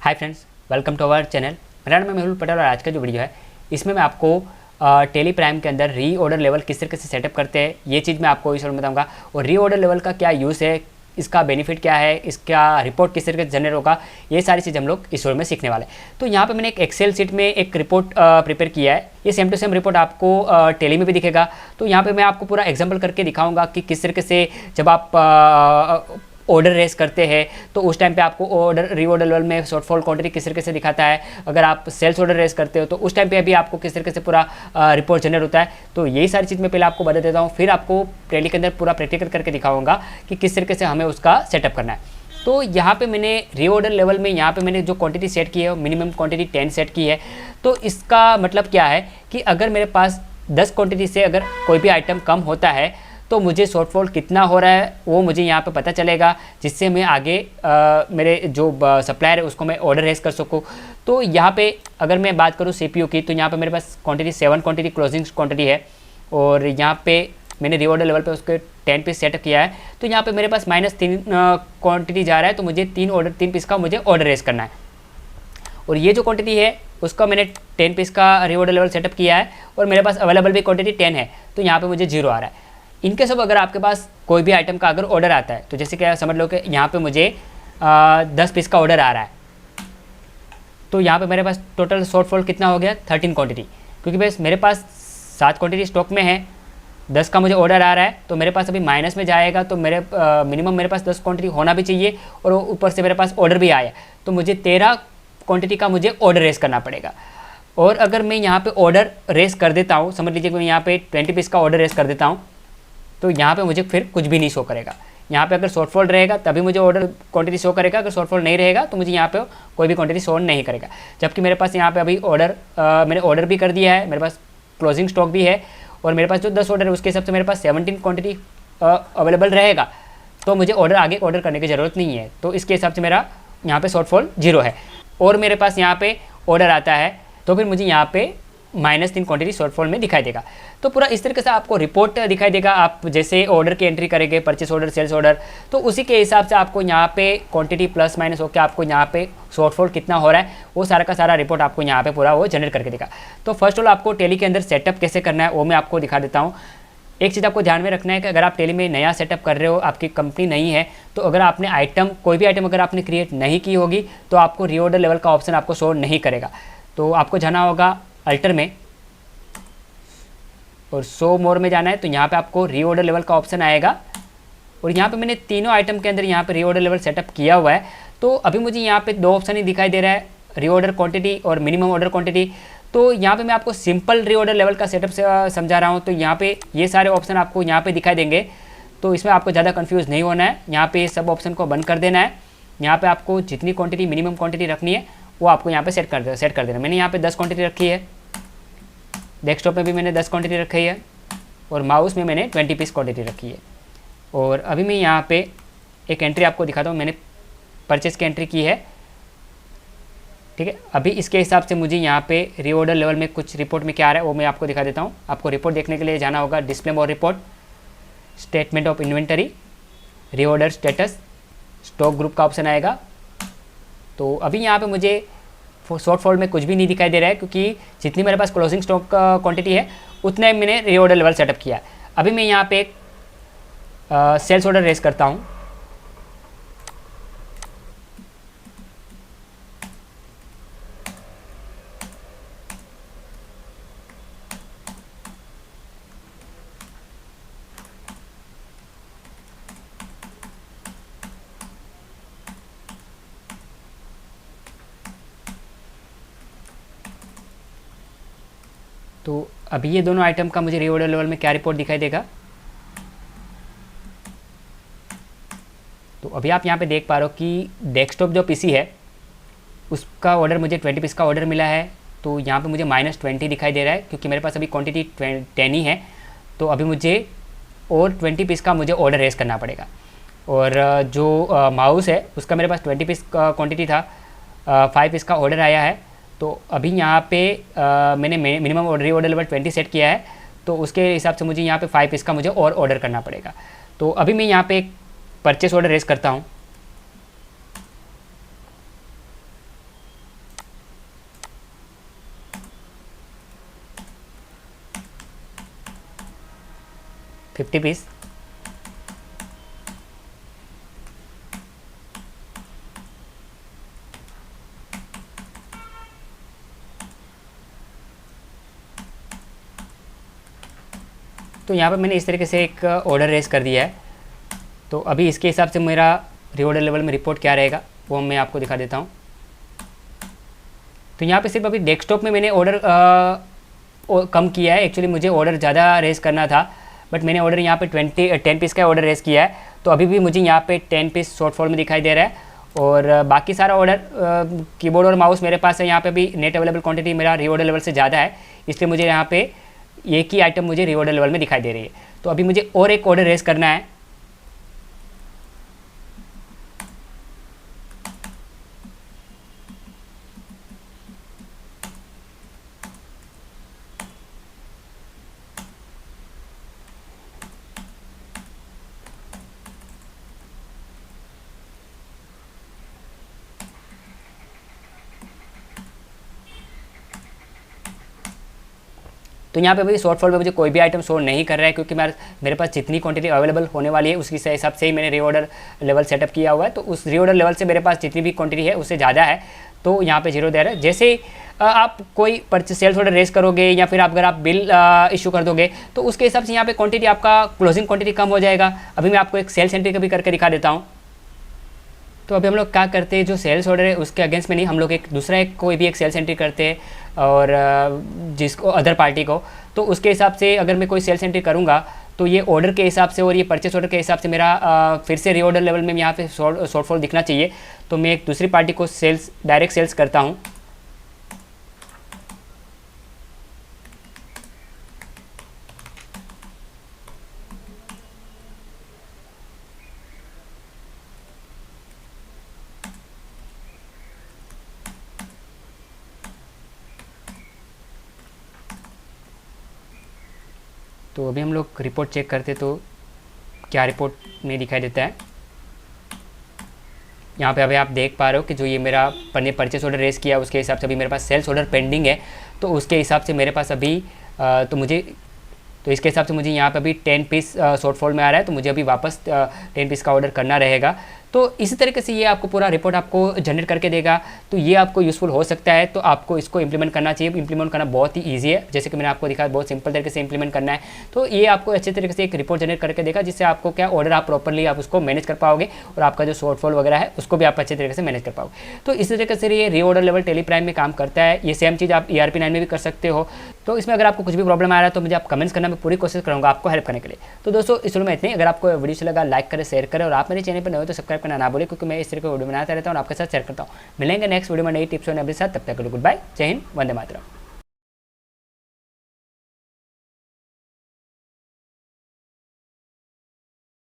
Hi friends, welcome to our channel. मेरा नाम है मेहुल पटेल और आज का जो वीडियो है इसमें मैं आपको टेली प्राइम के अंदर री ऑर्डर लेवल किस तरीके से सेटअप करते हैं ये चीज़ मैं आपको इस वीडियो में बताऊंगा। और री ऑर्डर लेवल का क्या यूज़ है, इसका बेनिफिट क्या है, इसका रिपोर्ट किस तरीके से जनरेट होगा, ये सारी चीज़ हम लोग इस वीडियो में सीखने वाले हैं। तो यहाँ पे मैंने एक एक्सेल शीट में एक रिपोर्ट प्रिपेयर किया है। ये सेम टू सेम रिपोर्ट आपको टेली में भी दिखेगा। तो यहाँ पे मैं आपको पूरा एग्जांपल करके दिखाऊंगा कि किस तरीके से जब आप ऑर्डर रेस करते हैं तो उस टाइम पे आपको ऑर्डर री ऑर्डर लेवल में शॉर्टफॉल क्वांटिटी किस तरीके से दिखाता है। अगर आप सेल्स ऑर्डर रेस करते हो तो उस टाइम पे भी आपको किस तरीके से पूरा रिपोर्ट जनरेट होता है। तो यही सारी चीज़ मैं पहले आपको बता देता हूँ, फिर आपको टेली के अंदर पूरा प्रैक्टिकल करके दिखाऊंगा कि किस तरीके से हमें उसका सेटअप करना है। तो यहाँ पे मैंने री ऑर्डर लेवल में यहाँ पे मैंने जो क्वांटिटी सेट की है मिनिमम क्वांटिटी 10 सेट की है। तो इसका मतलब क्या है कि अगर मेरे पास 10 क्वांटिटी से अगर कोई भी आइटम कम होता है तो मुझे शॉर्टफॉल कितना हो रहा है वो मुझे यहाँ पे पता चलेगा, जिससे मैं आगे मेरे जो सप्लायर है उसको मैं ऑर्डर रेस कर सकूँ। तो यहाँ पे अगर मैं बात करूँ सीपीयू की, तो यहाँ पे मेरे पास क्वांटिटी 7 क्वांटिटी क्लोजिंग क्वांटिटी है और यहाँ पे मैंने री ऑर्डर लेवल पे उसके 10 पीस सेटअप किया है। तो यहाँ पे मेरे पास -3 क्वांटिटी जा रहा है, तो मुझे 3 पीस का मुझे ऑर्डर रेस करना है। और ये जो क्वांटिटी है उसका मैंने 10 पीस का री ऑर्डर लेवल सेटअप किया है और मेरे पास अवेलेबल भी क्वांटिटी 10 है, तो यहाँ पे मुझे 0 आ रहा है। इनके सब अगर आपके पास कोई भी आइटम का अगर ऑर्डर आता है, तो जैसे क्या समझ लो कि यहाँ पे मुझे 10 पीस का ऑर्डर आ रहा है, तो यहाँ पे मेरे पास टोटल शॉर्टफॉल कितना हो गया 13 क्वांटिटी, क्योंकि बस मेरे पास 7 क्वांटिटी स्टॉक में है, 10 का मुझे ऑर्डर आ रहा है, तो मेरे पास अभी माइनस में जाएगा। तो मेरे मिनिमम मेरे पास 10 क्वांटिटी होना भी चाहिए और ऊपर से मेरे पास ऑर्डर भी आया, तो मुझे 13 क्वांटिटी का मुझे ऑर्डर रेस करना पड़ेगा। और अगर मैं यहाँ पे ऑर्डर रेस कर देता हूँ, समझ लीजिए कि मैं यहाँ पे 20 पीस का ऑर्डर रेस कर देता हूँ, तो यहाँ पे मुझे फिर कुछ भी नहीं शो करेगा। यहाँ पे अगर शॉर्टफॉल रहेगा तभी मुझे ऑर्डर क्वांटिटी शो करेगा, अगर शॉर्टफॉल नहीं रहेगा तो मुझे यहाँ पे कोई भी क्वांटिटी शो नहीं करेगा। जबकि मेरे पास यहाँ पे अभी ऑर्डर मैंने ऑर्डर भी कर दिया है, मेरे पास क्लोजिंग स्टॉक भी है और मेरे पास जो 10 ऑर्डर है उसके हिसाब से मेरे पास 17 क्वांटिटी अवेलेबल रहेगा, तो मुझे ऑर्डर आगे ऑर्डर करने की ज़रूरत नहीं है। तो इसके हिसाब से मेरा यहाँ पे शॉर्टफॉल 0 है और मेरे पास यहाँ पे ऑर्डर आता है, तो फिर मुझे यहाँ पे -3 क्वांटिटी शॉर्टफॉल में दिखाई देगा। तो पूरा इस तरीके से आपको रिपोर्ट दिखाई देगा। आप जैसे ऑर्डर की एंट्री करेंगे, परचेस ऑर्डर, सेल्स ऑर्डर, तो उसी के हिसाब से आपको यहाँ पे क्वांटिटी प्लस माइनस होकर आपको यहाँ पे शॉर्टफॉल कितना हो रहा है वो सारा का सारा रिपोर्ट आपको यहाँ पे पूरा वो जनरेट करके देगा। तो फर्स्ट ऑल आपको टेली के अंदर सेटअप कैसे करना है वो मैं आपको दिखा देता हूँ। एक चीज़ आपको ध्यान में रखना है कि अगर आप टेली में नया सेटअप कर रहे हो, आपकी कंपनी नहीं है, तो अगर आपने कोई भी आइटम अगर आपने क्रिएट नहीं की होगी तो आपको री ऑर्डर लेवल का ऑप्शन आपको शो नहीं करेगा। तो आपको जाना होगा अल्टर में और शो मोर में जाना है, तो यहाँ पे आपको री ऑर्डर लेवल का ऑप्शन आएगा और यहाँ पे मैंने तीनों आइटम के अंदर यहाँ पे री ऑर्डर लेवल सेटअप किया हुआ है। तो अभी मुझे यहाँ पे 2 ऑप्शन ही दिखाई दे रहा है, री ऑर्डर क्वांटिटी और मिनिमम ऑर्डर क्वांटिटी। तो यहाँ पे मैं आपको सिंपल री ऑर्डर लेवल का सेटअप से समझा रहा हूँ। तो यहाँ पे ये सारे ऑप्शन आपको यहाँ पे दिखाई देंगे, तो इसमें आपको ज़्यादा कन्फ्यूज़ नहीं होना है। यहाँ पे सब ऑप्शन को बंद कर देना है। यहाँ पे आपको जितनी क्वांटिटी मिनिमम क्वांटिटी रखनी है वो आपको यहाँ पे सेट कर देना। मैंने यहाँ पे 10 क्वांटिटी रखी है, डेस्कटॉप में भी मैंने 10 क्वांटिटी रखी है और माउस में मैंने 20 पीस क्वांटिटी रखी है। और अभी मैं यहाँ पे एक एंट्री आपको दिखाता हूँ, मैंने परचेस की एंट्री की है, ठीक है। अभी इसके हिसाब से मुझे यहाँ पे री ऑर्डर लेवल में कुछ रिपोर्ट में क्या आ रहा है वो मैं आपको दिखा देता हूँ। आपको रिपोर्ट देखने के लिए जाना होगा display more report, statement of inventory, री ऑर्डर स्टेटस, स्टॉक ग्रुप का ऑप्शन आएगा। तो अभी यहाँ पे मुझे शॉर्टफॉल में कुछ भी नहीं दिखाई दे रहा है, क्योंकि जितनी मेरे पास क्लोजिंग स्टॉक क्वांटिटी है उतने मैंने री ऑर्डर लेवल सेटअप किया है। अभी मैं यहाँ पे एक सेल्स ऑर्डर रेस करता हूँ। तो अभी ये दोनों आइटम का मुझे री ऑर्डर लेवल में क्या रिपोर्ट दिखाई देगा। तो अभी आप यहाँ पे देख पा रहे हो कि डेस्कटॉप जो पीसी है उसका ऑर्डर मुझे 20 पीस का ऑर्डर मिला है। तो यहाँ पे मुझे -20 दिखाई दे रहा है, क्योंकि मेरे पास अभी क्वांटिटी 10 ही है। तो अभी मुझे और 20 पीस का मुझे ऑर्डर रेस करना पड़ेगा। और जो माउस है उसका मेरे पास 20 पीस का क्वान्टिटी था, 5 पीस का ऑर्डर आया है। तो अभी यहाँ पे मैंने मिनिमम री ऑर्डर लेवल 20 सेट किया है, तो उसके हिसाब से मुझे यहाँ पे 5 पीस का मुझे और ऑर्डर करना पड़ेगा। तो अभी मैं यहाँ पे एक परचेस ऑर्डर रेस करता हूँ। 50 पीस। तो यहाँ पर मैंने इस तरीके से एक ऑर्डर रेस कर दिया है। तो अभी इसके हिसाब से मेरा रीऑर्डर लेवल में रिपोर्ट क्या रहेगा वो मैं आपको दिखा देता हूँ। तो यहाँ पे सिर्फ अभी डेस्कटॉप में मैंने ऑर्डर कम किया है। एक्चुअली मुझे ऑर्डर ज़्यादा रेस करना था, बट मैंने ऑर्डर यहाँ पे 10 पीस का ऑर्डर रेस किया है। तो अभी भी मुझे यहाँ पे 10 पीस शॉर्टफॉल में दिखाई दे रहा है। और बाकी सारा ऑर्डर कीबोर्ड और माउस मेरे पास है। यहाँ पे भी नेट अवेलेबल क्वांटिटी मेरा रीऑर्डर लेवल से ज़्यादा है, इसलिए मुझे यहाँ पे एक ही आइटम मुझे रीऑर्डर लेवल में दिखाई दे रही है। तो अभी मुझे और एक ऑर्डर रेस करना है। तो यहाँ पे भी शॉर्टफॉल में मुझे कोई भी आइटम शो नहीं कर रहा है, क्योंकि मेरे पास जितनी क्वांटिटी अवेलेबल होने वाली है उसके हिसाब से ही मैंने रीऑर्डर लेवल सेटअप किया हुआ है। तो उस रीऑर्डर लेवल से मेरे पास जितनी भी क्वांटिटी है उससे ज़्यादा है, तो यहाँ पे जीरो दे रहा है। जैसे आप कोई परचेस सेल्स ऑर्डर रेस करोगे या फिर अगर आप बिल इशू कर दोगे तो उसके हिसाब से यहाँ पे क्वांटिटी आपका क्लोजिंग क्वांटिटी कम हो जाएगा। अभी मैं आपको एक सेल्स एंट्री का भी करके दिखा देता हूँ। तो अभी हम लोग क्या करते हैं, जो सेल्स ऑर्डर है उसके अगेंस्ट में नहीं, हम लोग एक दूसरा कोई भी एक सेल्स एंट्री करते हैं और जिसको अदर पार्टी को। तो उसके हिसाब से अगर मैं कोई सेल्स एंट्री करूँगा तो ये ऑर्डर के हिसाब से और ये परचेस ऑर्डर के हिसाब से मेरा फिर से रीऑर्डर लेवल में यहाँ पे शॉर्टफॉल दिखना चाहिए। तो मैं एक दूसरी पार्टी को डायरेक्ट सेल्स करता हूँ। तो अभी हम लोग रिपोर्ट चेक करते तो क्या रिपोर्ट में दिखाई देता है। यहाँ पे अभी आप देख पा रहे हो कि जो ये मेरा परचेस ऑर्डर रेस किया उसके हिसाब से अभी मेरे पास सेल्स ऑर्डर पेंडिंग है। तो उसके हिसाब से मेरे पास अभी तो इसके हिसाब से मुझे यहाँ पे अभी 10 पीस शॉर्टफॉल में आ रहा है। तो मुझे अभी वापस 10 पीस का ऑर्डर करना रहेगा। तो इसी तरीके से ये आपको पूरा रिपोर्ट आपको जनरेट करके देगा। तो ये आपको यूज़फुल हो सकता है, तो आपको इसको इंप्लीमेंट करना चाहिए। इंप्लीमेंट करना बहुत ही ईजी है, जैसे कि मैंने आपको दिखाया बहुत सिंपल तरीके से इंप्लीमेंट करना है। तो ये आपको अच्छे तरीके से एक रिपोर्ट जनरेट करके देगा, जिससे आपको क्या ऑर्डर आप प्रॉपरली आप उसको मैनेज कर पाओगे और आपका जो शॉर्टफॉल वगैरह है उसको भी आप अच्छे तरीके से मैनेज कर पाओगे। तो इसी तरीके से ये रीऑर्डर लेवल टेली प्राइम में काम करता है। ये सेम चीज़ आप ERP9 में भी कर सकते हो। तो इसमें अगर आपको कुछ भी प्रॉब्लम आ रहा है तो मुझे आप कमेंट्स करना, मैं पूरी कोशिश करूँगा आपको हेल्प करने के लिए। तो दोस्तों इस वीडियो में इतनी। अगर आपको वीडियो से लगा लाइक करें, शेयर करें और आप मेरे चैनल पर नए हो तो सब्सक्राइब करना ना भूलें, क्योंकि मैं इस तरह के वीडियो बनाता रहता हूँ और आपके साथ शेयर करता हूँ। मिलेंगे नेक्स्ट वीडियो में नई टिप्स और नए साथ। तब तक गुड बाय, जय हिंद, वंदे मातरम।